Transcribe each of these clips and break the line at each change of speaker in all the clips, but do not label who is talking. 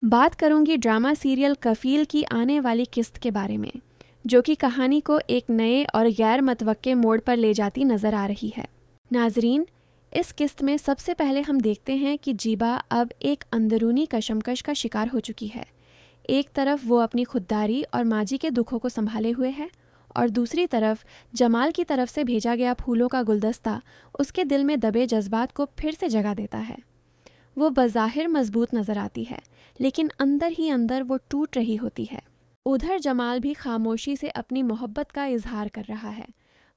بات کروں گی ڈرامہ سیریل کفیل کی آنے والی قسط کے بارے میں، جو کہ کہانی کو ایک نئے اور غیر متوقع موڑ پر لے جاتی نظر آ رہی ہے۔ ناظرین، اس قسط میں سب سے پہلے ہم دیکھتے ہیں کہ جیبا اب ایک اندرونی کشمکش کا شکار ہو چکی ہے۔ ایک طرف وہ اپنی خودداری اور ماجی کے دکھوں کو سنبھالے ہوئے ہے، اور دوسری طرف جمال کی طرف سے بھیجا گیا پھولوں کا گلدستہ اس کے دل میں دبے جذبات کو پھر سے جگہ دیتا ہے۔ وہ بظاہر مضبوط نظر آتی ہے، لیکن اندر ہی اندر وہ ٹوٹ رہی ہوتی ہے۔ ادھر جمال بھی خاموشی سے اپنی محبت کا اظہار کر رہا ہے۔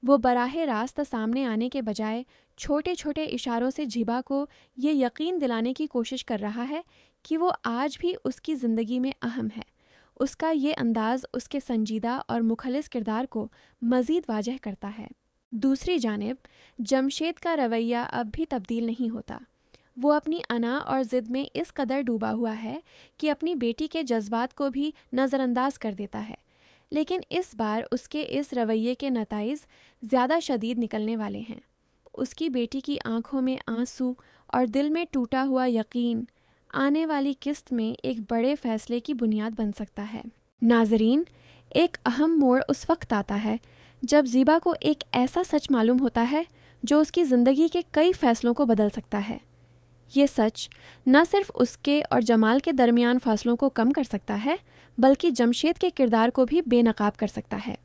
وہ براہ راست سامنے آنے کے بجائے چھوٹے چھوٹے اشاروں سے جیبا کو یہ یقین دلانے کی کوشش کر رہا ہے کہ وہ آج بھی اس کی زندگی میں اہم ہے۔ اس کا یہ انداز اس کے سنجیدہ اور مخلص کردار کو مزید واضح کرتا ہے۔ دوسری جانب جمشید کا رویہ اب بھی تبدیل نہیں ہوتا۔ وہ اپنی انا اور ضد میں اس قدر ڈوبا ہوا ہے کہ اپنی بیٹی کے جذبات کو بھی نظر انداز کر دیتا ہے، لیکن اس بار اس کے اس رویے کے نتائج زیادہ شدید نکلنے والے ہیں۔ اس کی بیٹی کی آنکھوں میں آنسو اور دل میں ٹوٹا ہوا یقین آنے والی قسط میں ایک بڑے فیصلے کی بنیاد بن سکتا ہے۔ ناظرین، ایک اہم موڑ اس وقت آتا ہے جب زیبا کو ایک ایسا سچ معلوم ہوتا ہے جو اس کی زندگی کے کئی فیصلوں کو بدل سکتا ہے۔ یہ سچ نہ صرف اس کے اور جمال کے درمیان فاصلوں کو کم کر سکتا ہے، بلکہ جمشید کے کردار کو بھی بے نقاب کر سکتا ہے۔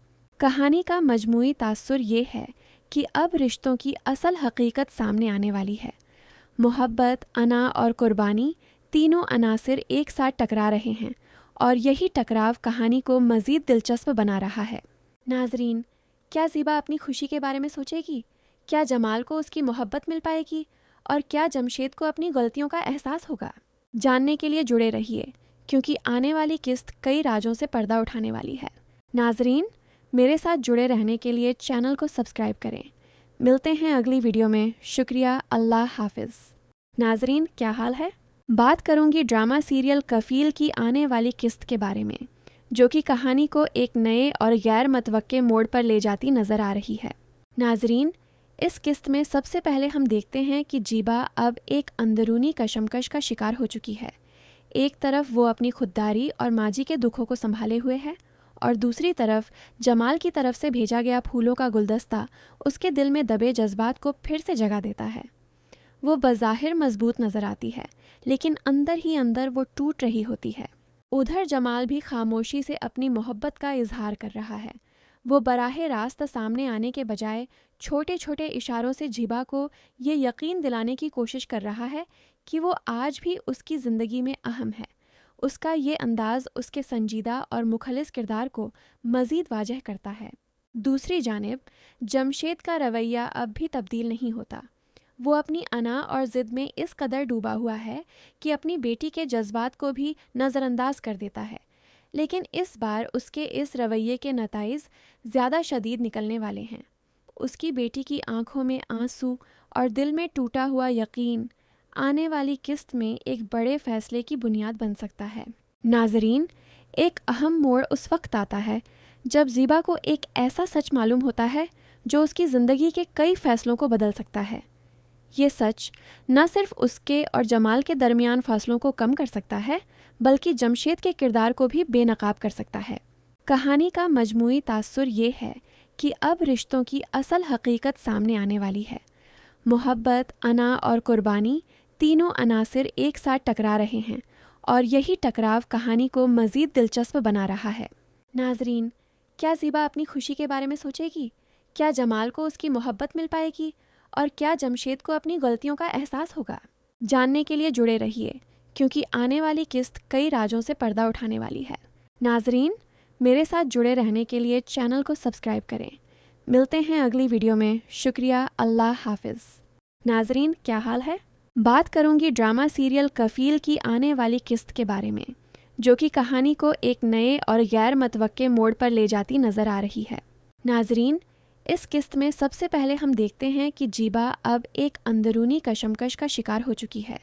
کہانی کا مجموعی تاثر یہ ہے کہ اب رشتوں کی اصل حقیقت سامنے آنے والی ہے۔ محبت، انا اور قربانی تینوں عناصر ایک ساتھ ٹکرا رہے ہیں، اور یہی ٹکراؤ کہانی کو مزید دلچسپ بنا رہا ہے۔ ناظرین، کیا زیبا اپنی خوشی کے بارے میں سوچے گی؟ کیا جمال کو اس کی محبت مل پائے گی؟ اور کیا جمشید کو اپنی غلطیوں کا احساس ہوگا؟ جاننے کے لیے جڑے رہیے، کیونکہ آنے والی قسط کئی رازوں سے پردہ اٹھانے والی ہے۔ ناظرین، میرے ساتھ جڑے رہنے کے لیے چینل کو سبسکرائب کریں۔ ملتے ہیں اگلی ویڈیو میں۔ شکریہ، اللہ حافظ۔ ناظرین، کیا حال ہے؟ بات کروں گی ڈرامہ سیریل کفیل کی آنے والی قسط کے بارے میں، جو کہ کہانی کو ایک نئے اور غیر متوقع موڑ پر لے جاتی نظر آ رہی ہے۔ ناظرین، اس قسط میں سب سے پہلے ہم دیکھتے ہیں کہ جیبا اب ایک اندرونی کشمکش کا شکار ہو چکی ہے۔ ایک طرف وہ اپنی خودداری اور ماجی کے دکھوں کو سنبھالے ہوئے ہے، اور دوسری طرف جمال کی طرف سے بھیجا گیا پھولوں کا گلدستہ اس کے دل میں دبے جذبات کو پھر سے جگہ دیتا ہے۔ وہ بظاہر مضبوط نظر آتی ہے، لیکن اندر ہی اندر وہ ٹوٹ رہی ہوتی ہے۔ ادھر جمال بھی خاموشی سے اپنی محبت کا اظہار کر رہا ہے۔ وہ براہ راست سامنے آنے کے بجائے چھوٹے چھوٹے اشاروں سے جیبا کو یہ یقین دلانے کی کوشش کر رہا ہے کہ وہ آج بھی اس کی زندگی میں اہم ہے۔ اس کا یہ انداز اس کے سنجیدہ اور مخلص کردار کو مزید واضح کرتا ہے۔ دوسری جانب جمشید کا رویہ اب بھی تبدیل نہیں ہوتا۔ وہ اپنی انا اور ضد میں اس قدر ڈوبا ہوا ہے کہ اپنی بیٹی کے جذبات کو بھی نظر انداز کر دیتا ہے، لیکن اس بار اس کے اس رویے کے نتائج زیادہ شدید نکلنے والے ہیں۔ اس کی بیٹی کی آنکھوں میں آنسو اور دل میں ٹوٹا ہوا یقین آنے والی قسط میں ایک بڑے فیصلے کی بنیاد بن سکتا ہے۔ ناظرین، ایک اہم موڑ اس وقت آتا ہے جب زیبا کو ایک ایسا سچ معلوم ہوتا ہے جو اس کی زندگی کے کئی فیصلوں کو بدل سکتا ہے۔ یہ سچ نہ صرف اس کے اور جمال کے درمیان فاصلوں کو کم کر سکتا ہے، بلکہ جمشید کے کردار کو بھی بے نقاب کر سکتا ہے۔ کہانی کا مجموعی تاثر یہ ہے کہ اب رشتوں کی اصل حقیقت سامنے آنے والی ہے۔ محبت، انا اور قربانی تینوں عناصر ایک ساتھ ٹکرا رہے ہیں، اور یہی ٹکراؤ کہانی کو مزید دلچسپ بنا رہا ہے۔ ناظرین، کیا زیبا اپنی خوشی کے بارے میں سوچے گی؟ کیا جمال کو اس کی محبت مل پائے گی؟ اور کیا جمشید کو اپنی غلطیوں کا احساس ہوگا؟ جاننے کے لیے جڑے رہیے، کیونکہ آنے والی قسط کئی رازوں سے پردہ اٹھانے والی ہے۔ ناظرین، میرے ساتھ جڑے رہنے کے لیے چینل کو سبسکرائب کریں۔ ملتے ہیں اگلی ویڈیو میں۔ شکریہ، اللہ حافظ۔ ناظرین، کیا حال ہے؟ بات کروں گی ڈرامہ سیریل کفیل کی آنے والی قسط کے بارے میں، جو کہ کہانی کو ایک نئے اور غیر متوقع موڑ پر لے جاتی نظر آ رہی ہے۔ ناظرین، اس قسط میں سب سے پہلے ہم دیکھتے ہیں کہ جیبا اب ایک اندرونی کشمکش کا شکار ہو چکی ہے۔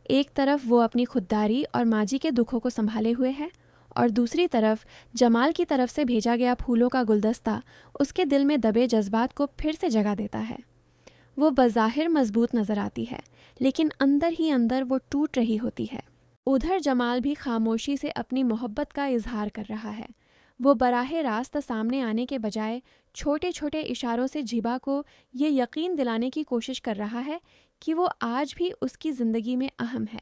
ایک طرف وہ اپنی خودداری اور ماجی کے دکھوں کو سنبھالے ہوئے ہے، اور دوسری طرف جمال کی طرف سے بھیجا گیا پھولوں کا گلدستہ اس کے دل میں دبے جذبات کو پھر سے جگہ دیتا ہے۔ وہ بظاہر مضبوط نظر آتی ہے، لیکن اندر ہی اندر وہ ٹوٹ رہی ہوتی ہے۔ ادھر جمال بھی خاموشی سے اپنی محبت کا اظہار کر رہا ہے۔ وہ براہ راست سامنے آنے کے بجائے چھوٹے چھوٹے اشاروں سے جیبا کو یہ یقین دلانے کی کوشش کر رہا ہے کہ وہ آج بھی اس کی زندگی میں اہم ہے۔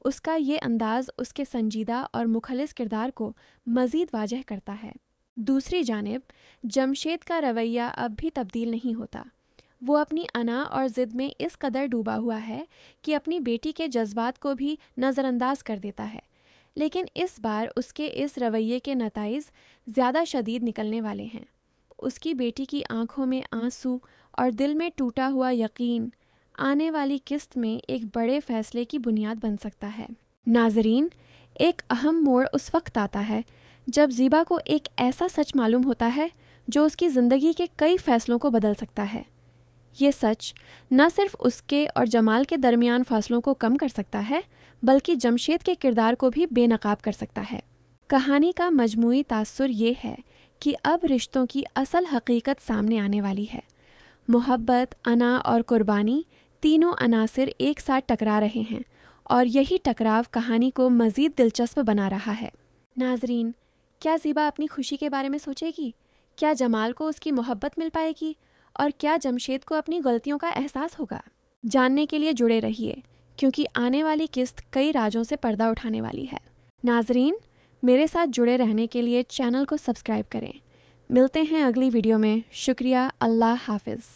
اس کا یہ انداز اس کے سنجیدہ اور مخلص کردار کو مزید واضح کرتا ہے۔ دوسری جانب جمشید کا رویہ اب بھی تبدیل نہیں ہوتا۔ وہ اپنی انا اور ضد میں اس قدر ڈوبا ہوا ہے کہ اپنی بیٹی کے جذبات کو بھی نظر انداز کر دیتا ہے، لیکن اس بار اس کے اس رویے کے نتائج زیادہ شدید نکلنے والے ہیں۔ اس کی بیٹی کی آنکھوں میں آنسو اور دل میں ٹوٹا ہوا یقین آنے والی قسط میں ایک بڑے فیصلے کی بنیاد بن سکتا ہے۔ ناظرین، ایک اہم موڑ اس وقت آتا ہے جب زیبا کو ایک ایسا سچ معلوم ہوتا ہے جو اس کی زندگی کے کئی فیصلوں کو بدل سکتا ہے۔ یہ سچ نہ صرف اس کے اور جمال کے درمیان فاصلوں کو کم کر سکتا ہے، بلکہ جمشید کے کردار کو بھی بے نقاب کر سکتا ہے۔ کہانی کا مجموعی تاثر یہ ہے کہ اب رشتوں کی اصل حقیقت سامنے آنے والی ہے۔ محبت، انا اور قربانی تینوں عناصر ایک ساتھ ٹکرا رہے ہیں، اور یہی ٹکراؤ کہانی کو مزید دلچسپ بنا رہا ہے۔ ناظرین، کیا زیبا اپنی خوشی کے بارے میں سوچے گی؟ کیا جمال کو اس کی محبت مل پائے گی؟ اور کیا جمشید کو اپنی غلطیوں کا احساس ہوگا؟ جاننے کے لیے جڑے رہیے، کیونکہ آنے والی قسط کئی راجوں سے پردہ اٹھانے والی ہے۔ ناظرین، میرے ساتھ جڑے رہنے کے لیے چینل کو سبسکرائب کریں۔ ملتے ہیں اگلی ویڈیو میں۔ شکریہ، اللہ حافظ۔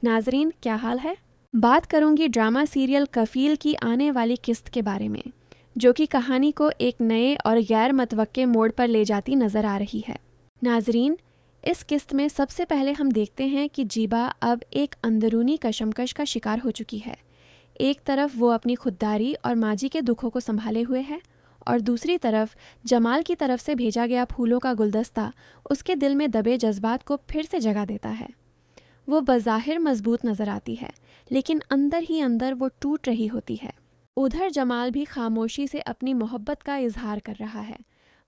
ناظرین، کیا حال ہے؟ بات کروں گی ڈرامہ سیریل کفیل کی آنے والی قسط کے بارے میں، جو کہ کہانی کو ایک نئے اور غیر متوقع موڑ پر لے جاتی نظر آ رہی ہے۔ ناظرین، اس قسط میں سب سے پہلے ہم دیکھتے ہیں کہ جیبا اب ایک اندرونی کشمکش کا شکار ہو چکی ہے۔ ایک طرف وہ اپنی خودداری اور ماجی کے دکھوں کو سنبھالے ہوئے ہے، اور دوسری طرف جمال کی طرف سے بھیجا گیا پھولوں کا گلدستہ اس کے دل میں دبے جذبات کو پھر سے جگہ دیتا ہے۔ وہ بظاہر مضبوط نظر آتی ہے، لیکن اندر ہی اندر وہ ٹوٹ رہی ہوتی ہے۔ ادھر جمال بھی خاموشی سے اپنی محبت کا اظہار کر رہا ہے۔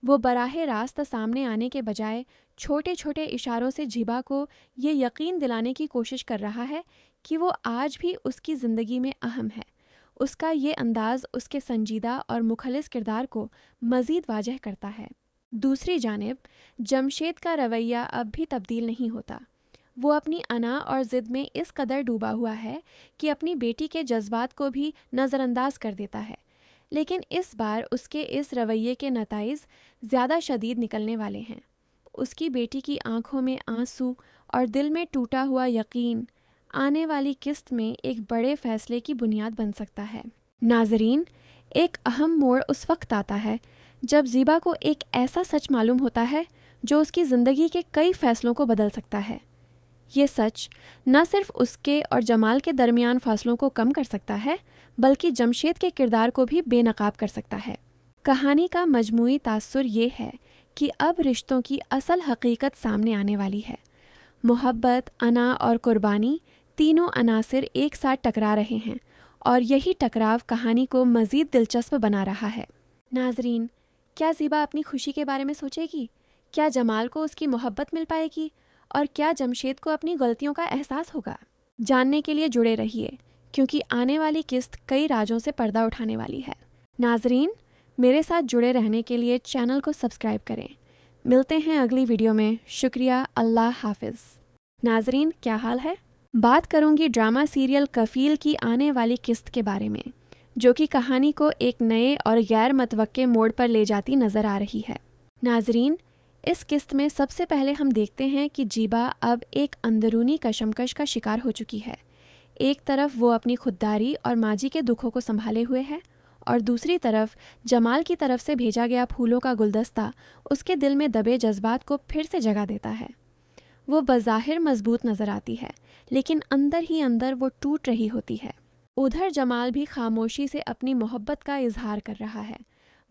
وہ براہ راست سامنے آنے کے بجائے چھوٹے چھوٹے اشاروں سے جیبا کو یہ یقین دلانے کی کوشش کر رہا ہے کہ وہ آج بھی اس کی زندگی میں اہم ہے۔ اس کا یہ انداز اس کے سنجیدہ اور مخلص کردار کو مزید واضح کرتا ہے۔ دوسری جانب جمشید کا رویہ اب بھی تبدیل نہیں ہوتا۔ وہ اپنی انا اور ضد میں اس قدر ڈوبا ہوا ہے کہ اپنی بیٹی کے جذبات کو بھی نظر انداز کر دیتا ہے، لیکن اس بار اس کے اس رویے کے نتائج زیادہ شدید نکلنے والے ہیں۔ اس کی بیٹی کی آنکھوں میں آنسو اور دل میں ٹوٹا ہوا یقین آنے والی قسط میں ایک بڑے فیصلے کی بنیاد بن سکتا ہے۔ ناظرین، ایک اہم موڑ اس وقت آتا ہے جب زیبا کو ایک ایسا سچ معلوم ہوتا ہے جو اس کی زندگی کے کئی فیصلوں کو بدل سکتا ہے۔ یہ سچ نہ صرف اس کے اور جمال کے درمیان فاصلوں کو کم کر سکتا ہے، بلکہ جمشید کے کردار کو بھی بے نقاب کر سکتا ہے۔ کہانی کا مجموعی تاثر یہ ہے کہ اب رشتوں کی اصل حقیقت سامنے آنے والی ہے۔ محبت، انا اور قربانی تینوں عناصر ایک ساتھ ٹکرا رہے ہیں، اور یہی ٹکراؤ کہانی کو مزید دلچسپ بنا رہا ہے۔ ناظرین، کیا زیبا اپنی خوشی کے بارے میں سوچے گی؟ کیا جمال کو اس کی محبت مل پائے گی؟ اور کیا جمشید کو اپنی غلطیوں کا احساس ہوگا؟ جاننے کے لیے جڑے رہیے، کیونکہ آنے والی قسط کئی راجوں سے پردہ اٹھانے والی ہے۔ ناظرین، میرے ساتھ جڑے رہنے کے لیے چینل کو سبسکرائب کریں۔ ملتے ہیں اگلی ویڈیو میں۔ شکریہ، اللہ حافظ۔ ناظرین، کیا حال ہے؟ بات کروں گی ڈرامہ سیریل کفیل کی آنے والی قسط کے بارے میں، جو کہ کہانی کو ایک نئے اور غیر متوقع موڑ پر لے جاتی نظر آ رہی ہے۔ ناظرین، اس قسط میں سب سے پہلے ہم دیکھتے ہیں کہ جیبا اب ایک اندرونی کشمکش کا شکار ہو چکی ہے۔ ایک طرف وہ اپنی خودداری اور ماجی کے دکھوں کو سنبھالے ہوئے ہے، اور دوسری طرف جمال کی طرف سے بھیجا گیا پھولوں کا گلدستہ اس کے دل میں دبے جذبات کو پھر سے جگہ دیتا ہے۔ وہ بظاہر مضبوط نظر آتی ہے، لیکن اندر ہی اندر وہ ٹوٹ رہی ہوتی ہے۔ ادھر جمال بھی خاموشی سے اپنی محبت کا اظہار کر رہا ہے۔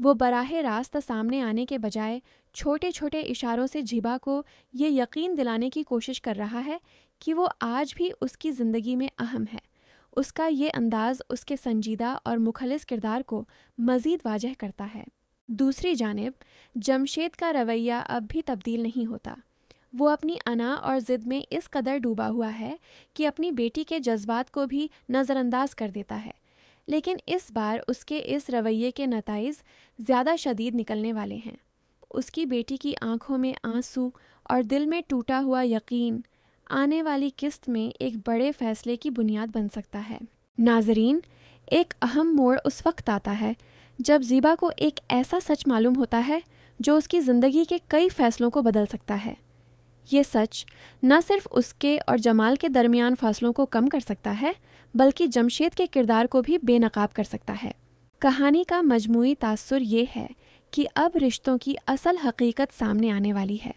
وہ براہ راست سامنے آنے کے بجائے چھوٹے چھوٹے اشاروں سے جیبا کو یہ یقین دلانے کی کوشش کر رہا ہے کہ وہ آج بھی اس کی زندگی میں اہم ہے۔ اس کا یہ انداز اس کے سنجیدہ اور مخلص کردار کو مزید واضح کرتا ہے۔ دوسری جانب جمشید کا رویہ اب بھی تبدیل نہیں ہوتا۔ وہ اپنی انا اور ضد میں اس قدر ڈوبا ہوا ہے کہ اپنی بیٹی کے جذبات کو بھی نظر انداز کر دیتا ہے، لیکن اس بار اس کے اس رویے کے نتائج زیادہ شدید نکلنے والے ہیں۔ اس کی بیٹی کی آنکھوں میں آنسو اور دل میں ٹوٹا ہوا یقین آنے والی قسط میں ایک بڑے فیصلے کی بنیاد بن سکتا ہے۔ ناظرین، ایک اہم موڑ اس وقت آتا ہے جب زیبا کو ایک ایسا سچ معلوم ہوتا ہے جو اس کی زندگی کے کئی فیصلوں کو بدل سکتا ہے۔ یہ سچ نہ صرف اس کے اور جمال کے درمیان فاصلوں کو کم کر سکتا ہے بلکہ جمشید کے کردار کو بھی بے نقاب کر سکتا ہے۔ کہانی کا مجموعی تاثر یہ ہے کہ اب رشتوں کی اصل حقیقت سامنے آنے والی ہے۔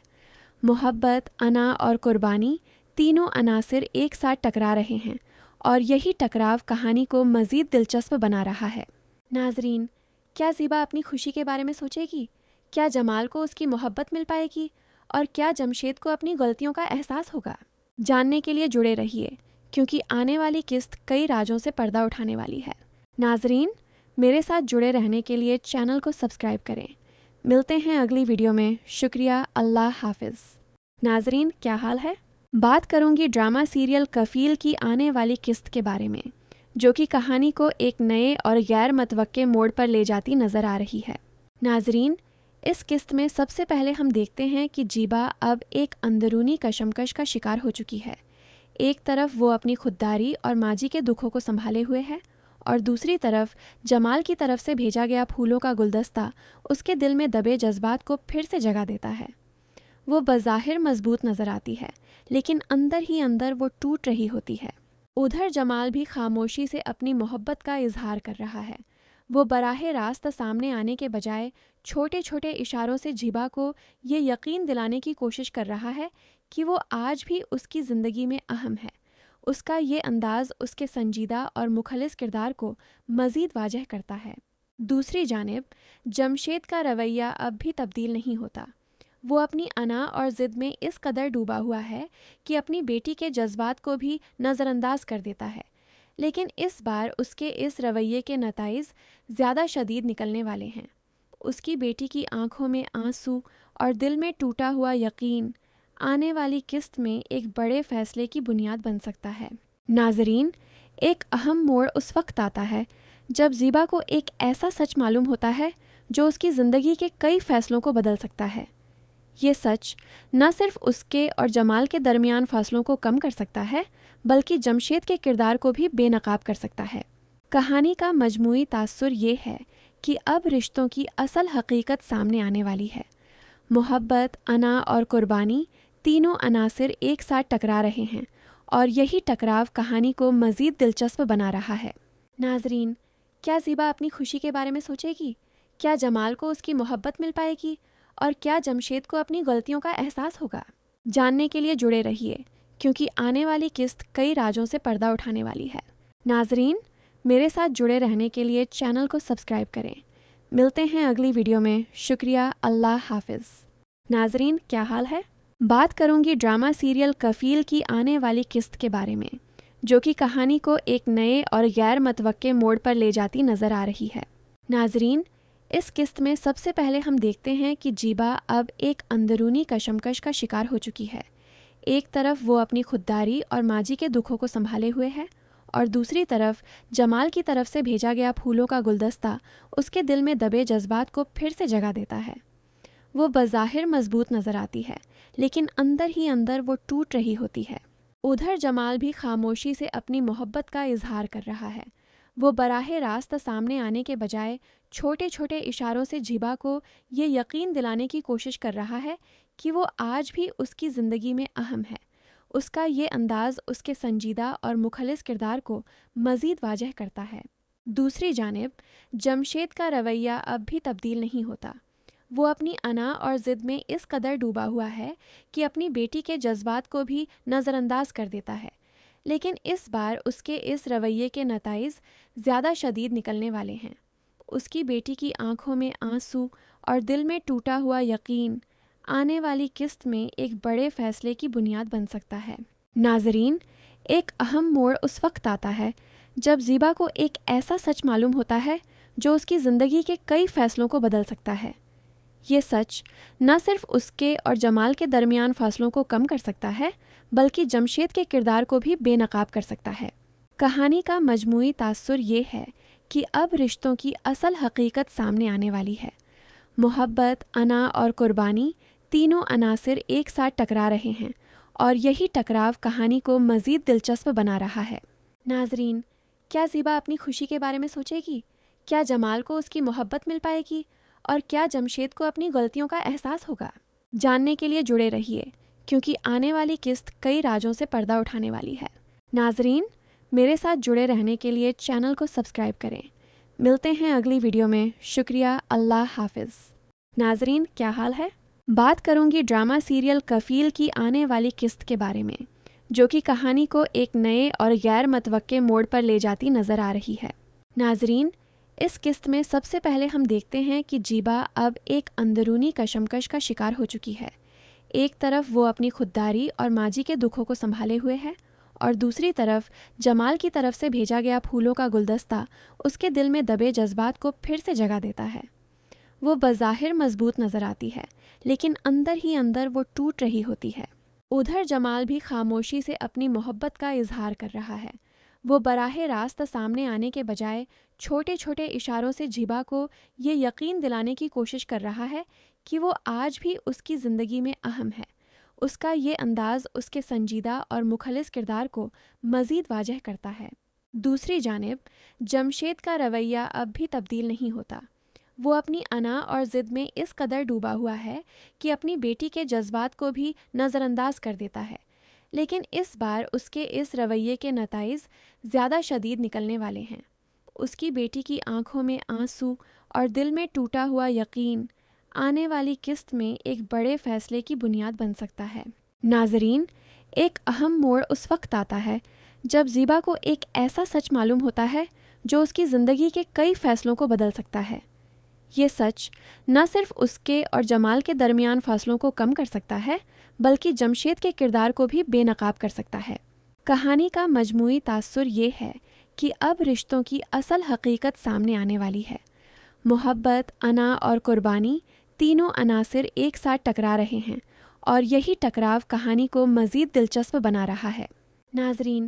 محبت، انا اور قربانی تینوں عناصر ایک ساتھ ٹکرا رہے ہیں اور یہی ٹکراؤ کہانی کو مزید دلچسپ بنا رہا ہے۔ ناظرین، کیا زیبا اپنی خوشی کے بارے میں سوچے گی؟ کیا جمال کو اس کی محبت مل پائے گی؟ اور کیا جمشید کو اپنی غلطیوں کا احساس ہوگا؟ جاننے کے لیے جڑے رہیے، کیونکہ آنے والی قسط کئی رازوں سے پردہ اٹھانے والی ہے۔ ناظرین، میرے ساتھ جڑے رہنے کے لیے چینل کو سبسکرائب کریں۔ ملتے ہیں اگلی ویڈیو میں۔ شکریہ، اللہ حافظ۔ ناظرین، کیا حال ہے؟ بات کروں گی ڈرامہ سیریل کفیل کی آنے والی قسط کے بارے میں، جو کہ کہانی کو ایک نئے اور غیر متوقع موڑ پر لے جاتی نظر آ رہی ہے۔ ناظرین، اس قسط میں سب سے پہلے ہم دیکھتے ہیں کہ جیبا اب ایک اندرونی کشمکش کا شکار ہو چکی ہے۔ ایک طرف وہ اپنی خودداری اور ماجی کے دکھوں کو سنبھالے ہوئے ہے، اور دوسری طرف جمال کی طرف سے بھیجا گیا پھولوں کا گلدستہ اس کے دل میں دبے جذبات کو پھر سے جگہ دیتا ہے۔ وہ بظاہر مضبوط نظر آتی ہے، لیکن اندر ہی اندر وہ ٹوٹ رہی ہوتی ہے۔ ادھر جمال بھی خاموشی سے اپنی محبت کا اظہار کر رہا ہے۔ وہ براہ راست سامنے آنے کے بجائے چھوٹے چھوٹے اشاروں سے جیبا کو یہ یقین دلانے کی کوشش کر رہا ہے کہ وہ آج بھی اس کی زندگی میں اہم ہے۔ اس کا یہ انداز اس کے سنجیدہ اور مخلص کردار کو مزید واضح کرتا ہے۔ دوسری جانب جمشید کا رویہ اب بھی تبدیل نہیں ہوتا۔ وہ اپنی انا اور ضد میں اس قدر ڈوبا ہوا ہے کہ اپنی بیٹی کے جذبات کو بھی نظر انداز کر دیتا ہے، لیکن اس بار اس کے اس رویے کے نتائج زیادہ شدید نکلنے والے ہیں۔ اس کی بیٹی کی آنکھوں میں آنسو اور دل میں ٹوٹا ہوا یقین آنے والی قسط میں ایک بڑے فیصلے کی بنیاد بن سکتا ہے۔ ناظرین، ایک اہم موڑ اس وقت آتا ہے جب زیبا کو ایک ایسا سچ معلوم ہوتا ہے جو اس کی زندگی کے کئی فیصلوں کو بدل سکتا ہے۔ یہ سچ نہ صرف اس کے اور جمال کے درمیان فاصلوں کو کم کر سکتا ہے بلکہ جمشید کے کردار کو بھی بے نقاب کر سکتا ہے۔ کہانی کا مجموعی تاثر یہ ہے کہ اب رشتوں کی اصل حقیقت سامنے آنے والی ہے۔ محبت، انا اور قربانی تینوں عناصر ایک ساتھ ٹکرا رہے ہیں اور یہی ٹکراؤ کہانی کو مزید دلچسپ بنا رہا ہے۔ ناظرین، کیا زیبا اپنی خوشی کے بارے میں سوچے گی؟ کیا جمال کو اس کی محبت مل پائے گی؟ اور کیا جمشید کو اپنی غلطیوں کا احساس ہوگا؟ جاننے کے لیے جڑے رہیے، کیونکہ آنے والی قسط کئی رازوں سے پردہ اٹھانے والی ہے۔ ناظرین، میرے ساتھ جڑے رہنے کے لیے چینل کو سبسکرائب کریں۔ ملتے ہیں اگلی ویڈیو میں۔ شکریہ، اللہ حافظ۔ ناظرین، کیا حال ہے؟ بات کروں گی ڈرامہ سیریل کفیل کی آنے والی قسط کے بارے میں، جو کہ کہانی کو ایک نئے اور غیر متوقع موڑ پر لے جاتی نظر آ رہی ہے۔ ناظرین، اس قسط میں سب سے پہلے ہم دیکھتے ہیں کہ جیبا اب ایک اندرونی کشمکش کا شکار ہو چکی ہے۔ ایک طرف وہ اپنی خودداری اور ماجی کے دکھوں کو سنبھالے ہوئے ہے، اور دوسری طرف جمال کی طرف سے بھیجا گیا پھولوں کا گلدستہ اس کے دل میں دبے جذبات کو پھر سے جگہ دیتا ہے۔ وہ بظاہر مضبوط نظر آتی ہے، لیکن اندر ہی اندر وہ ٹوٹ رہی ہوتی ہے۔ ادھر جمال بھی خاموشی سے اپنی محبت کا اظہار کر رہا ہے۔ وہ براہ راست سامنے آنے کے بجائے چھوٹے چھوٹے اشاروں سے جیبا کو یہ یقین دلانے کی کوشش کر رہا ہے کہ وہ آج بھی اس کی زندگی میں اہم ہے۔ اس کا یہ انداز اس کے سنجیدہ اور مخلص کردار کو مزید واضح کرتا ہے۔ دوسری جانب جمشید کا رویہ اب بھی تبدیل نہیں ہوتا۔ وہ اپنی انا اور ضد میں اس قدر ڈوبا ہوا ہے کہ اپنی بیٹی کے جذبات کو بھی نظر انداز کر دیتا ہے، لیکن اس بار اس کے اس رویے کے نتائج زیادہ شدید نکلنے والے ہیں۔ اس کی بیٹی کی آنکھوں میں آنسو اور دل میں ٹوٹا ہوا یقین آنے والی قسط میں ایک بڑے فیصلے کی بنیاد بن سکتا ہے۔ ناظرین، ایک اہم موڑ اس وقت آتا ہے جب زیبا کو ایک ایسا سچ معلوم ہوتا ہے جو اس کی زندگی کے کئی فیصلوں کو بدل سکتا ہے۔ یہ سچ نہ صرف اس کے اور جمال کے درمیان فاصلوں کو کم کر سکتا ہے بلکہ جمشید کے کردار کو بھی بے نقاب کر سکتا ہے۔ کہانی کا مجموعی تاثر یہ ہے کہ اب رشتوں کی اصل حقیقت سامنے آنے والی ہے۔ محبت، انا اور قربانی تینوں عناصر ایک ساتھ ٹکرا رہے ہیں اور یہی ٹکراؤ کہانی کو مزید دلچسپ بنا رہا ہے۔ ناظرین، کیا زیبا اپنی خوشی کے بارے میں سوچے گی؟ کیا جمال کو اس کی محبت مل پائے گی؟ اور کیا جمشید کو اپنی غلطیوں کا احساس ہوگا؟ جاننے کے لیے جڑے رہیے، کیونکہ آنے والی قسط کئی رازوں سے پردہ اٹھانے والی ہے۔ ناظرین، میرے ساتھ جڑے رہنے کے لیے چینل کو سبسکرائب کریں۔ ملتے ہیں اگلی ویڈیو میں۔ شکریہ، اللہ حافظ۔ ناظرین، کیا حال ہے؟ بات کروں گی ڈرامہ سیریل کفیل کی آنے والی قسط کے بارے میں، جو کہ کہانی کو ایک نئے اور غیر متوقع موڑ پر لے جاتی نظر آ رہی ہے۔ ناظرین، اس قسط میں سب سے پہلے ہم دیکھتے ہیں کہ جیبا اب ایک اندرونی کشمکش کا شکار ہو چکی ہے۔ ایک طرف وہ اپنی خودداری اور ماجی کے دکھوں کو سنبھالے ہوئے ہے، اور دوسری طرف جمال کی طرف سے بھیجا گیا پھولوں کا گلدستہ اس کے دل میں دبے جذبات کو پھر سے جگہ دیتا ہے۔ وہ بظاہر مضبوط نظر آتی ہے، لیکن اندر ہی اندر وہ ٹوٹ رہی ہوتی ہے۔ ادھر جمال بھی خاموشی سے اپنی محبت کا اظہار کر رہا ہے۔ وہ براہ راست سامنے آنے کے بجائے چھوٹے چھوٹے اشاروں سے جیبا کو یہ یقین دلانے کی کوشش کر رہا ہے کہ وہ آج بھی اس کی زندگی میں اہم ہے۔ اس کا یہ انداز اس کے سنجیدہ اور مخلص کردار کو مزید واضح کرتا ہے۔ دوسری جانب جمشید کا رویہ اب بھی تبدیل نہیں ہوتا۔ وہ اپنی انا اور ضد میں اس قدر ڈوبا ہوا ہے کہ اپنی بیٹی کے جذبات کو بھی نظر انداز کر دیتا ہے، لیکن اس بار اس کے اس رویے کے نتائج زیادہ شدید نکلنے والے ہیں۔ اس کی بیٹی کی آنکھوں میں آنسو اور دل میں ٹوٹا ہوا یقین آنے والی قسط میں ایک بڑے فیصلے کی بنیاد بن سکتا ہے۔ ناظرین، ایک اہم موڑ اس وقت آتا ہے جب زیبا کو ایک ایسا سچ معلوم ہوتا ہے جو اس کی زندگی کے کئی فیصلوں کو بدل سکتا ہے۔ یہ سچ نہ صرف اس کے اور جمال کے درمیان فاصلوں کو کم کر سکتا ہے، بلکہ جمشید کے کردار کو بھی بے نقاب کر سکتا ہے۔ کہانی کا مجموعی تاثر یہ ہے کہ اب رشتوں کی اصل حقیقت سامنے آنے والی ہے۔ محبت، انا اور قربانی تینوں عناصر ایک ساتھ ٹکرا رہے ہیں اور یہی ٹکراؤ کہانی کو مزید دلچسپ بنا رہا ہے۔ ناظرین،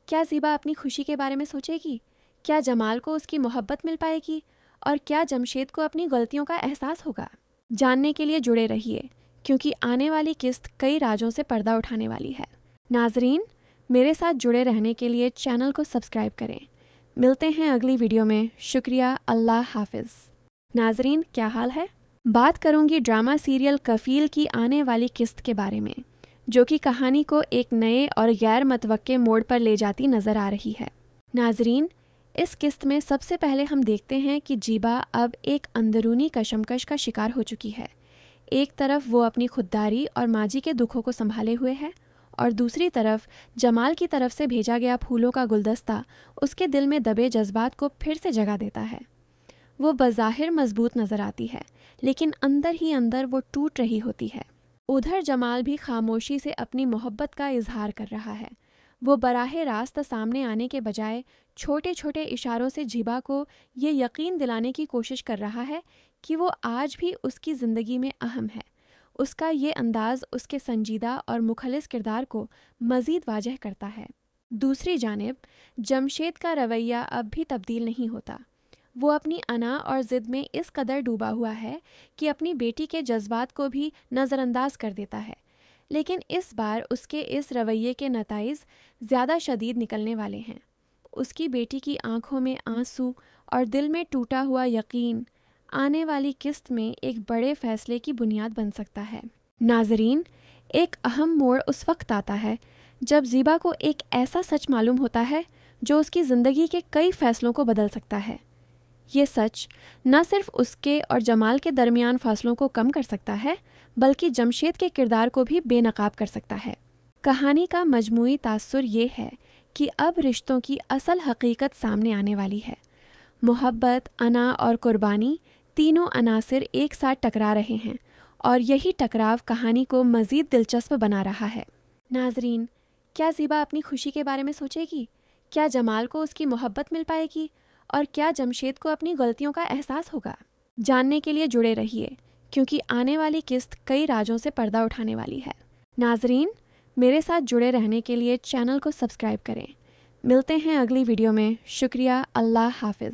کیا زیبا اپنی خوشی کے بارے میں سوچے گی؟ کیا جمال کو اس کی محبت مل پائے گی؟ اور کیا جمشید کو اپنی غلطیوں کا احساس ہوگا؟ جاننے کے لیے جڑے رہیے، کیونکہ آنے والی قسط کئی رازوں سے پردہ اٹھانے والی ہے۔ ناظرین، میرے ساتھ جڑے رہنے کے لیے چینل کو سبسکرائب کریں۔ ملتے ہیں اگلی ویڈیو میں۔ شکریہ، اللہ حافظ۔ ناظرین، کیا حال ہے؟ بات کروں گی ڈرامہ سیریل کفیل کی آنے والی قسط کے بارے میں، جو کہ کہانی کو ایک نئے اور غیر متوقع موڑ پر لے جاتی نظر آ رہی ہے۔ ناظرین، اس قسط میں سب سے پہلے ہم دیکھتے ہیں کہ جیبا اب ایک اندرونی کشمکش کا شکار ہو چکی ہے۔ ایک طرف وہ اپنی خودداری اور ماجی کے دکھوں کو سنبھالے ہوئے ہے، اور دوسری طرف جمال کی طرف سے بھیجا گیا پھولوں کا گلدستہ اس کے دل میں دبے جذبات کو پھر سے جگہ دیتا ہے۔ وہ بظاہر مضبوط نظر آتی ہے، لیکن اندر ہی اندر وہ ٹوٹ رہی ہوتی ہے۔ ادھر جمال بھی خاموشی سے اپنی محبت کا اظہار کر رہا ہے۔ وہ براہ راست سامنے آنے کے بجائے چھوٹے چھوٹے اشاروں سے جیبا کو یہ یقین دلانے کی کوشش کر رہا ہے کہ وہ آج بھی اس کی زندگی میں اہم ہے۔ اس کا یہ انداز اس کے سنجیدہ اور مخلص کردار کو مزید واضح کرتا ہے۔ دوسری جانب جمشید کا رویہ اب بھی تبدیل نہیں ہوتا۔ وہ اپنی انا اور ضد میں اس قدر ڈوبا ہوا ہے کہ اپنی بیٹی کے جذبات کو بھی نظر انداز کر دیتا ہے، لیکن اس بار اس کے اس رویے کے نتائج زیادہ شدید نکلنے والے ہیں۔ اس کی بیٹی کی آنکھوں میں آنسو اور دل میں ٹوٹا ہوا یقین آنے والی قسط میں ایک بڑے فیصلے کی بنیاد بن سکتا ہے۔ ناظرین، ایک اہم موڑ اس وقت آتا ہے جب زیبا کو ایک ایسا سچ معلوم ہوتا ہے جو اس کی زندگی کے کئی فیصلوں کو بدل سکتا ہے۔ یہ سچ نہ صرف اس کے اور جمال کے درمیان فاصلوں کو کم کر سکتا ہے، بلکہ جمشید کے کردار کو بھی بے نقاب کر سکتا ہے۔ کہانی کا مجموعی تاثر یہ ہے کہ اب رشتوں کی اصل حقیقت سامنے آنے والی ہے۔ محبت، انا اور قربانی تینوں عناصر ایک ساتھ ٹکرا رہے ہیں اور یہی ٹکراؤ کہانی کو مزید دلچسپ بنا رہا ہے۔ ناظرین، کیا زیبا اپنی خوشی کے بارے میں سوچے گی؟ کیا جمال کو اس کی محبت مل پائے گی؟ اور کیا جمشید کو اپنی غلطیوں کا احساس ہوگا؟ جاننے کے لیے جڑے رہیے، کیونکہ آنے والی قسط کئی رازوں سے پردہ اٹھانے والی ہے۔ ناظرین، میرے ساتھ جڑے رہنے کے لیے چینل کو سبسکرائب کریں۔ ملتے ہیں اگلی ویڈیو میں۔ شکریہ، اللہ حافظ۔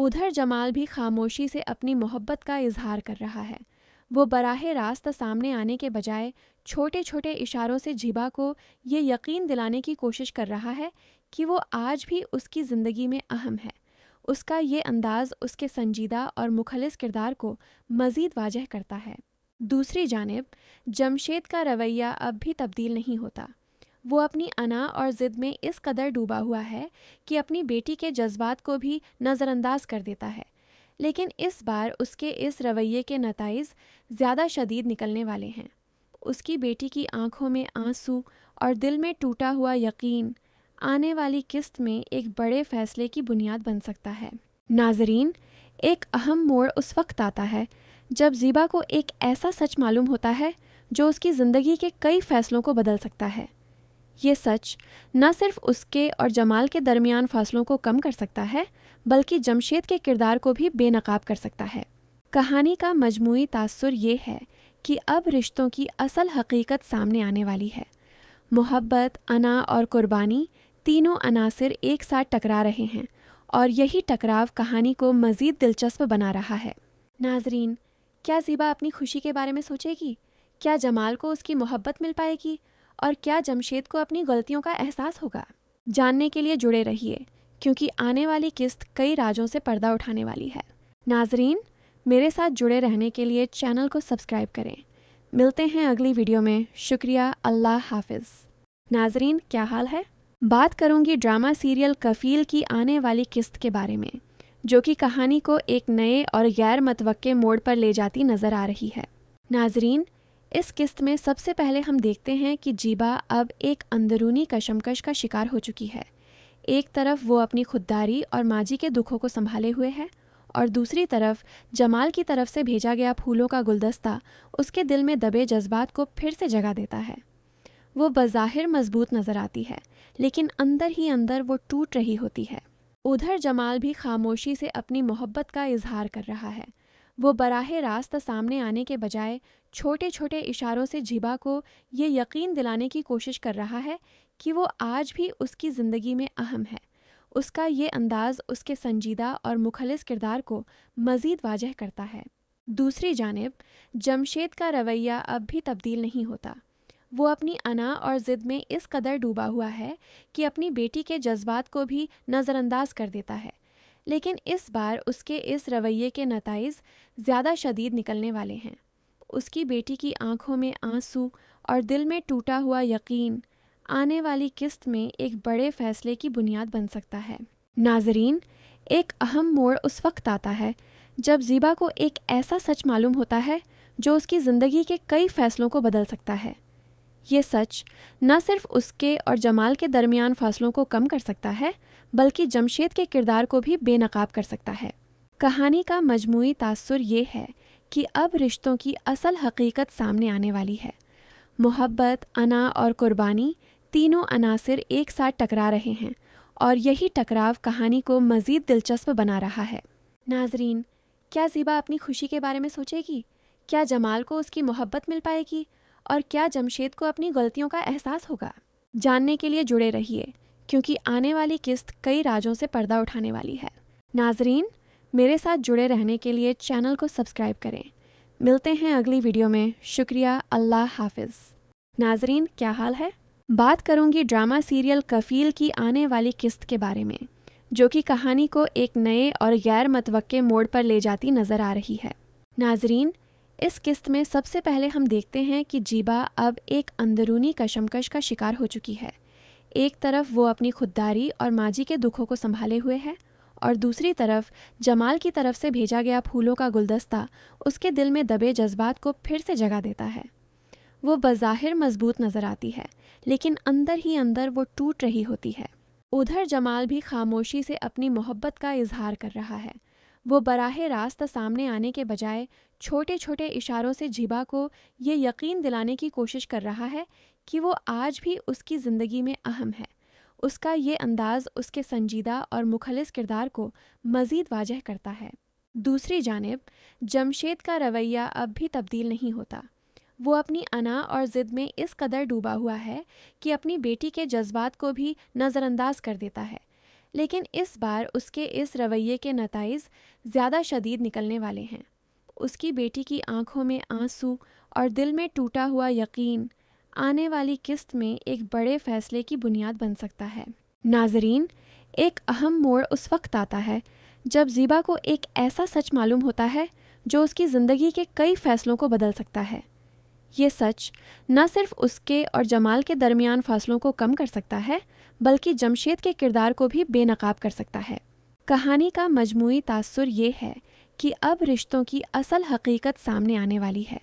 ادھر جمال بھی خاموشی سے اپنی محبت کا اظہار کر رہا ہے۔ وہ براہ راست سامنے آنے کے بجائے چھوٹے چھوٹے اشاروں سے جیبا کو یہ یقین دلانے کی کوشش کر رہا ہے کہ وہ آج بھی اس کی زندگی میں اہم ہے۔ اس کا یہ انداز اس کے سنجیدہ اور مخلص کردار کو مزید واضح کرتا ہے۔ دوسری جانب جمشید کا رویہ اب بھی تبدیل نہیں ہوتا۔ وہ اپنی انا اور ضد میں اس قدر ڈوبا ہوا ہے کہ اپنی بیٹی کے جذبات کو بھی نظر انداز کر دیتا ہے، لیکن اس بار اس کے اس رویے کے نتائج زیادہ شدید نکلنے والے ہیں۔ اس کی بیٹی کی آنکھوں میں آنسو اور دل میں ٹوٹا ہوا یقین آنے والی قسط میں ایک بڑے فیصلے کی بنیاد بن سکتا ہے۔ ناظرین، ایک اہم موڑ اس وقت آتا ہے جب زیبا کو ایک ایسا سچ معلوم ہوتا ہے جو اس کی زندگی کے کئی فیصلوں کو بدل سکتا ہے۔ یہ سچ نہ صرف اس کے اور جمال کے درمیان فاصلوں کو کم کر سکتا ہے، بلکہ جمشید کے کردار کو بھی بے نقاب کر سکتا ہے۔ کہانی کا مجموعی تاثر یہ ہے کہ اب رشتوں کی اصل حقیقت سامنے آنے والی ہے۔ محبت، انا اور قربانی تینوں عناصر ایک ساتھ ٹکرا رہے ہیں، اور یہی ٹکراؤ کہانی کو مزید دلچسپ بنا رہا ہے۔ ناظرین، کیا زیبا اپنی خوشی کے بارے میں سوچے گی؟ کیا جمال کو اس کی محبت مل پائے گی؟ اور کیا جمشید کو اپنی غلطیوں کا احساس ہوگا؟ جاننے کے لیے جڑے رہیے، کیونکہ آنے والی قسط کئی رازوں سے پردہ اٹھانے والی ہے۔ ناظرین، میرے ساتھ جڑے رہنے کے لیے چینل کو سبسکرائب کریں۔ ملتے ہیں اگلی ویڈیو میں۔ شکریہ، اللہ حافظ۔ ناظرین، کیا حال ہے؟ بات کروں گی ڈرامہ سیریل کفیل کی آنے والی قسط کے بارے میں، جو کہ کہانی کو ایک نئے اور غیر متوقع موڑ پر لے جاتی نظر آ رہی ہے۔ ناظرین، اس قسط میں سب سے پہلے ہم دیکھتے ہیں کہ جیبا اب ایک اندرونی کشمکش کا شکار ہو چکی ہے۔ ایک طرف وہ اپنی خودداری اور ماجی کے دکھوں کو سنبھالے ہوئے ہے، اور دوسری طرف جمال کی طرف سے بھیجا گیا پھولوں کا گلدستہ اس کے دل میں دبے جذبات کو پھر سے جگہ دیتا ہے۔ وہ بظاہر مضبوط نظر آتی ہے، لیکن اندر ہی اندر وہ ٹوٹ رہی ہوتی ہے۔ ادھر جمال بھی خاموشی سے اپنی محبت کا اظہار کر رہا ہے۔ وہ براہ راست سامنے آنے کے بجائے چھوٹے چھوٹے اشاروں سے جیبا کو یہ یقین دلانے کی کوشش کر رہا ہے کہ وہ آج بھی اس کی زندگی میں اہم ہے۔ اس کا یہ انداز اس کے سنجیدہ اور مخلص کردار کو مزید واضح کرتا ہے۔ دوسری جانب جمشید کا رویہ اب بھی تبدیل نہیں ہوتا۔ وہ اپنی انا اور ضد میں اس قدر ڈوبا ہوا ہے کہ اپنی بیٹی کے جذبات کو بھی نظر انداز کر دیتا ہے، لیکن اس بار اس کے اس رویے کے نتائج زیادہ شدید نکلنے والے ہیں۔ اس کی بیٹی کی آنکھوں میں آنسو اور دل میں ٹوٹا ہوا یقین آنے والی قسط میں ایک بڑے فیصلے کی بنیاد بن سکتا ہے۔ ناظرین، ایک اہم موڑ اس وقت آتا ہے جب زیبا کو ایک ایسا سچ معلوم ہوتا ہے جو اس کی زندگی کے کئی فیصلوں کو بدل سکتا ہے۔ یہ سچ نہ صرف اس کے اور جمال کے درمیان فاصلوں کو کم کر سکتا ہے، بلکہ جمشید کے کردار کو بھی بے نقاب کر سکتا ہے۔ کہانی کا مجموعی تاثر یہ ہے کہ اب رشتوں کی اصل حقیقت سامنے آنے والی ہے۔ محبت، انا اور قربانی تینوں عناصر ایک ساتھ ٹکرا رہے ہیں، اور یہی ٹکراؤ کہانی کو مزید دلچسپ بنا رہا ہے۔ ناظرین، کیا زیبا اپنی خوشی کے بارے میں سوچے گی؟ کیا جمال کو اس کی محبت مل پائے گی؟ اور کیا جمشید کو اپنی غلطیوں کا احساس ہوگا؟ جاننے کے لیے جڑے رہیے، کیونکہ آنے والی قسط کئی رازوں سے پردہ اٹھانے والی ہے۔ ناظرین، میرے ساتھ جڑے رہنے کے لیے چینل کو سبسکرائب کریں۔ ملتے ہیں اگلی ویڈیو میں۔ شکریہ، اللہ حافظ۔ ناظرین، کیا حال ہے؟ بات کروں گی ڈرامہ سیریل کفیل کی آنے والی قسط کے بارے میں، جو کہ کہانی کو ایک نئے اور غیر متوقع موڑ پر لے جاتی نظر آ رہی ہے۔ ناظرین، اس قسط میں سب سے پہلے ہم دیکھتے ہیں کہ جیبا اب ایک اندرونی کشمکش کا شکار ہو چکی ہے۔ ایک طرف وہ اپنی خودداری اور ماجی کے دکھوں کو سنبھالے ہوئے ہے، اور دوسری طرف جمال کی طرف سے بھیجا گیا پھولوں کا گلدستہ اس کے دل میں دبے جذبات کو پھر سے جگہ دیتا ہے۔ وہ بظاہر مضبوط نظر آتی ہے، لیکن اندر ہی اندر وہ ٹوٹ رہی ہوتی ہے۔ ادھر جمال بھی خاموشی سے اپنی محبت کا اظہار کر رہا ہے۔ وہ براہ راست سامنے آنے کے بجائے چھوٹے چھوٹے اشاروں سے جیبا کو یہ یقین دلانے کی کوشش کر رہا ہے کہ وہ آج بھی اس کی زندگی میں اہم ہے۔ اس کا یہ انداز اس کے سنجیدہ اور مخلص کردار کو مزید واضح کرتا ہے۔ دوسری جانب جمشید کا رویہ اب بھی تبدیل نہیں ہوتا۔ وہ اپنی انا اور ضد میں اس قدر ڈوبا ہوا ہے کہ اپنی بیٹی کے جذبات کو بھی نظر انداز کر دیتا ہے، لیکن اس بار اس کے اس رویے کے نتائج زیادہ شدید نکلنے والے ہیں۔ اس کی بیٹی کی آنکھوں میں آنسو اور دل میں ٹوٹا ہوا یقین آنے والی قسط میں ایک بڑے فیصلے کی بنیاد بن سکتا ہے۔ ناظرین، ایک اہم موڑ اس وقت آتا ہے جب زیبا کو ایک ایسا سچ معلوم ہوتا ہے جو اس کی زندگی کے کئی فیصلوں کو بدل سکتا ہے۔ یہ سچ نہ صرف اس کے اور جمال کے درمیان فاصلوں کو کم کر سکتا ہے بلکہ جمشید کے کردار کو بھی بے نقاب کر سکتا ہے۔ کہانی کا مجموعی تاثر یہ ہے کہ اب رشتوں کی اصل حقیقت سامنے آنے والی ہے۔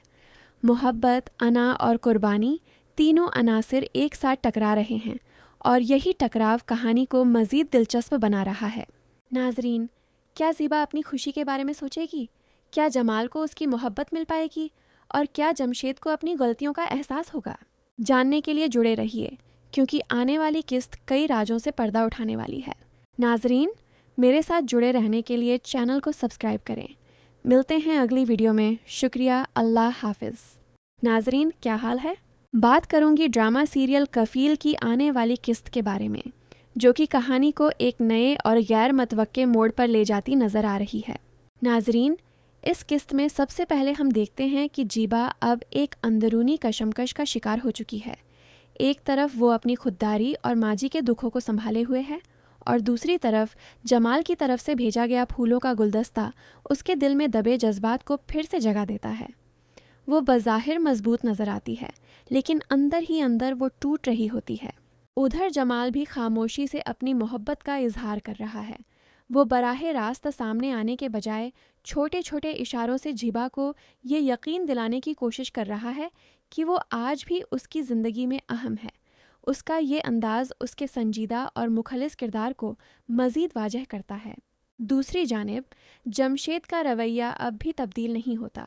محبت، انا اور قربانی تینوں عناصر ایک ساتھ ٹکرا رہے ہیں اور یہی ٹکراؤ کہانی کو مزید دلچسپ بنا رہا ہے۔ ناظرین، کیا زیبا اپنی خوشی کے بارے میں سوچے گی؟ کیا جمال کو اس کی محبت مل پائے گی؟ اور کیا جمشید کو اپنی غلطیوں کا احساس ہوگا؟ جاننے کے لیے جڑے رہیے، کیونکہ آنے والی قسط کئی رازوں سے پردہ اٹھانے والی ہے۔ ناظرین، میرے ساتھ جڑے رہنے کے لیے چینل کو سبسکرائب کریں۔ ملتے ہیں اگلی ویڈیو میں۔ شکریہ، اللہ حافظ۔ ناظرین، کیا حال ہے؟ بات کروں گی ڈرامہ سیریل کفیل کی آنے والی قسط کے بارے میں، جو کہ کہانی کو ایک نئے اور غیر متوقع موڑ پر لے جاتی نظر آ رہی ہے۔ ناظرین، اس قسط میں سب سے پہلے ہم دیکھتے ہیں کہ جیبا اب ایک اندرونی کشمکش کا شکار ہو چکی ہے۔ ایک طرف وہ اپنی خودداری اور ماجی کے دکھوں کو سنبھالے ہوئے ہے، اور دوسری طرف جمال کی طرف سے بھیجا گیا پھولوں کا گلدستہ اس کے دل میں دبے جذبات کو پھر سے جگہ دیتا ہے۔ وہ بظاہر مضبوط نظر آتی ہے، لیکن اندر ہی اندر وہ ٹوٹ رہی ہوتی ہے۔ ادھر جمال بھی خاموشی سے اپنی محبت کا اظہار کر رہا ہے۔ وہ براہ راست سامنے آنے کے بجائے چھوٹے چھوٹے اشاروں سے جیبا کو یہ یقین دلانے کی کوشش کر رہا ہے کہ وہ آج بھی اس کی زندگی میں اہم ہے۔ اس کا یہ انداز اس کے سنجیدہ اور مخلص کردار کو مزید واضح کرتا ہے۔ دوسری جانب جمشید کا رویہ اب بھی تبدیل نہیں ہوتا۔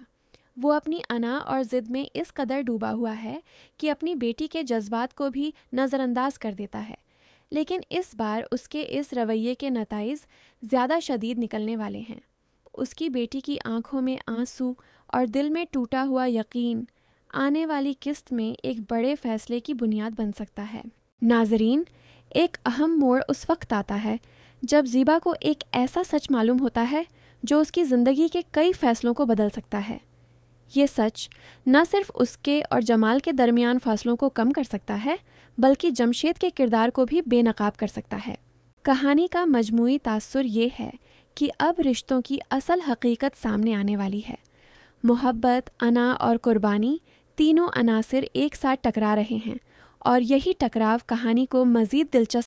وہ اپنی انا اور ضد میں اس قدر ڈوبا ہوا ہے کہ اپنی بیٹی کے جذبات کو بھی نظر انداز کر دیتا ہے، لیکن اس بار اس کے اس رویے کے نتائج زیادہ شدید نکلنے والے ہیں۔ اس کی بیٹی کی آنکھوں میں آنسو اور دل میں ٹوٹا ہوا یقین آنے والی قسط میں ایک بڑے فیصلے کی بنیاد بن سکتا ہے۔ ناظرین، ایک اہم موڑ اس وقت آتا ہے جب زیبا کو ایک ایسا سچ معلوم ہوتا ہے جو اس کی زندگی کے کئی فیصلوں کو بدل سکتا ہے۔ یہ سچ نہ صرف اس کے اور جمال کے درمیان فاصلوں کو کم کر سکتا ہے بلکہ جمشید کے کردار کو بھی بے نقاب کر سکتا ہے۔ کہانی کا مجموعی تاثر یہ ہے کہ اب رشتوں کی اصل حقیقت سامنے آنے والی ہے۔ محبت، انا اور قربانی تینوں عناصر ایک ساتھ ٹکرا رہے ہیں اور یہی ٹکراؤ کہانی کو مزید دلچسپ